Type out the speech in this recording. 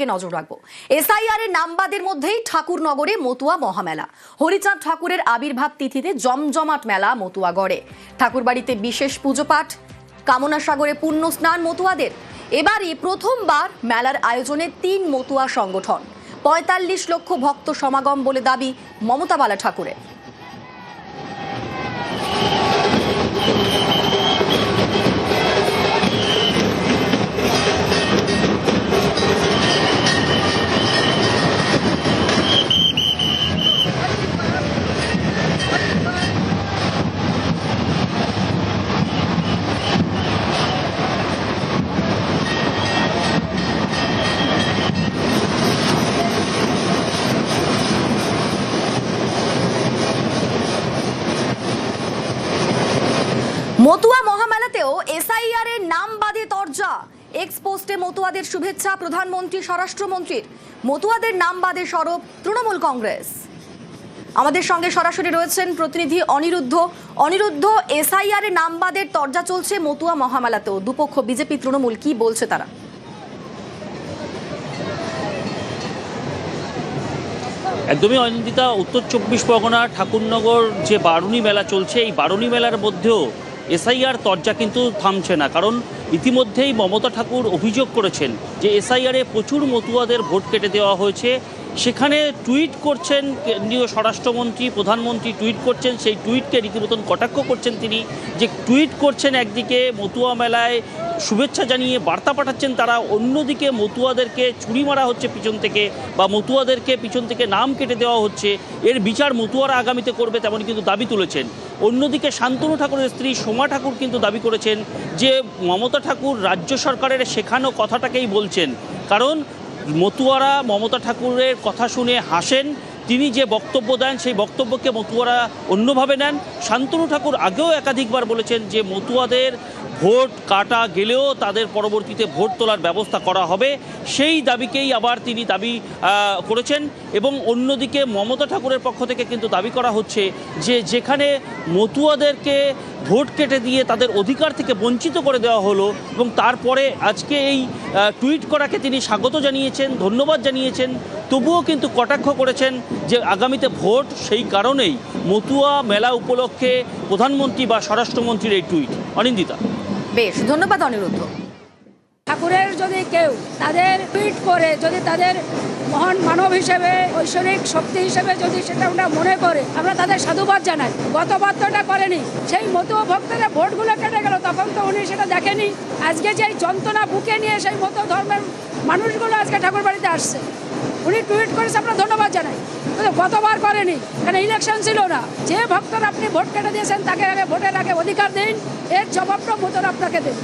নজর রাখবো। এসআইআর এর নামবাদের মধ্যেই ঠাকুরনগরে মতুয়া মহামেলা। হরিচাঁদ ঠাকুরের আবির্ভাব তিথিতে জমজমাট মেলা মতুয়াগড়ে। ঠাকুরবাড়িতে বিশেষ পুজো পাঠ, কামনা সাগরে পুণ্য স্নান মতুয়াদের। এবারই প্রথমবার মেলার আয়োজনে ৩ মতুয়া সংগঠন, ৪৫ লক্ষ ভক্ত সমাগম বলে দাবি মমতা বালা ঠাকুরের। মতুয়া মহামেলাতেও এসআইআর এর নাম বাদে তরজা। এক্স পোস্টে মতুয়াদের শুভেচ্ছা প্রধানমন্ত্রী স্বরাষ্ট্রমন্ত্রীর। মতুয়াদের নাম বাদে সরব তৃণমূল কংগ্রেস। আমাদের সঙ্গে সরাসরি রয়েছেন প্রতিনিধি অনিরুদ্ধ। এসআইআর এর নাম বাদের তরজা চলছে মতুয়া মহামেলাতেও, দুপক্ষ বিজেপি তৃণমূল কি বলছে তারা? একদমই অনিন্দিতা, উত্তর ২৪ পরগনা ঠাকুরনগর যে বারুণী মেলা চলছে, এই বারুণী মেলার মধ্যেও এসআইআর তরজা কিন্তু থামছে না। কারণ ইতিমধ্যেই মমতা ঠাকুর অভিযোগ করেছেন যে এসআইআরে প্রচুর মতুয়াদের ভোট কেটে দেওয়া হয়েছে। সেখানে টুইট করছেন কেন্দ্রীয় স্বরাষ্ট্রমন্ত্রী, প্রধানমন্ত্রী টুইট করছেন, সেই টুইটকে রীতিমতন কটাক্ষ করছেন তিনি। যে টুইট করছেন একদিকে মতুয়া মেলায় শুভেচ্ছা জানিয়ে বার্তা পাঠাচ্ছেন তারা, অন্যদিকে মতুয়াদেরকে ছুরি মারা হচ্ছে পিছন থেকে, বা মতুয়াদেরকে পিছন থেকে নাম কেটে দেওয়া হচ্ছে। এর বিচার মতুয়ারা আগামীতে করবে, তেমন কিন্তু দাবি তুলেছেন। অন্যদিকে শান্তনু ঠাকুরের স্ত্রী সোমা ঠাকুর কিন্তু দাবি করেছেন যে মমতা ঠাকুর রাজ্য সরকারের শেখানো কথাটাকেই বলছেন। কারণ মতুয়ারা মমতা ঠাকুরের কথা শুনে হাসেন, তিনি যে বক্তব্য দেন সেই বক্তব্যকে মতুয়ারা অন্যভাবে নেন। শান্তনু ঠাকুর আগেও একাধিকবার বলেছেন যে মতুয়াদের ভোট কাটা গেলেও তাদের পরবর্তীতে ভোট তোলার ব্যবস্থা করা হবে, সেই দাবিকেই আবার তিনি দাবি করেছেন। এবং অন্যদিকে মমতা ঠাকুরের পক্ষ থেকে কিন্তু দাবি করা হচ্ছে যে যেখানে মতুয়াদেরকে ভোট কেটে দিয়ে তাদের অধিকার থেকে বঞ্চিত করে দেওয়া হলো, এবং তারপরে আজকে এই টুইট করাকে তিনি স্বাগত জানিয়েছেন, ধন্যবাদ জানিয়েছেন, তবুও কিন্তু কটাক্ষ করেছেন যে আগামীতে ভোট, সেই কারণেই মতুয়া মেলা উপলক্ষে প্রধানমন্ত্রী বা স্বরাষ্ট্রমন্ত্রীর এই টুইট। অনিন্দিতা, বেশ, ধন্যবাদ অনিরুদ্ধ। ঠাকুরের যদি কেউ তাদের টুইট করে যদি তাদের মহান মানব হিসেবে, ঐশ্বরিক শক্তি হিসেবে যদি সেটা ওরা মনে করে, আমরা তাদের সাধুবাদ জানাই। গতবার তো এটা করেনি, সেই মতুয়া ভক্তরা ভোটগুলো কেটে গেল, তখন তো উনি সেটা দেখেনি। আজকে যে যন্ত্রণা বুকে নিয়ে সেই মতো ধর্মের মানুষগুলো আজকে ঠাকুর বাড়িতে আসছে, উনি টুইট করেছে, আমরা ধন্যবাদ জানাই। কিন্তু গতবার করেনি, কারণ ইলেকশন ছিল না। যে ভক্তরা আপনি ভোট কেটে দিয়েছেন তাকে আগে ভোটের আগে অধিকার দিন, এর জবাবটা মতন আপনাকে দিন।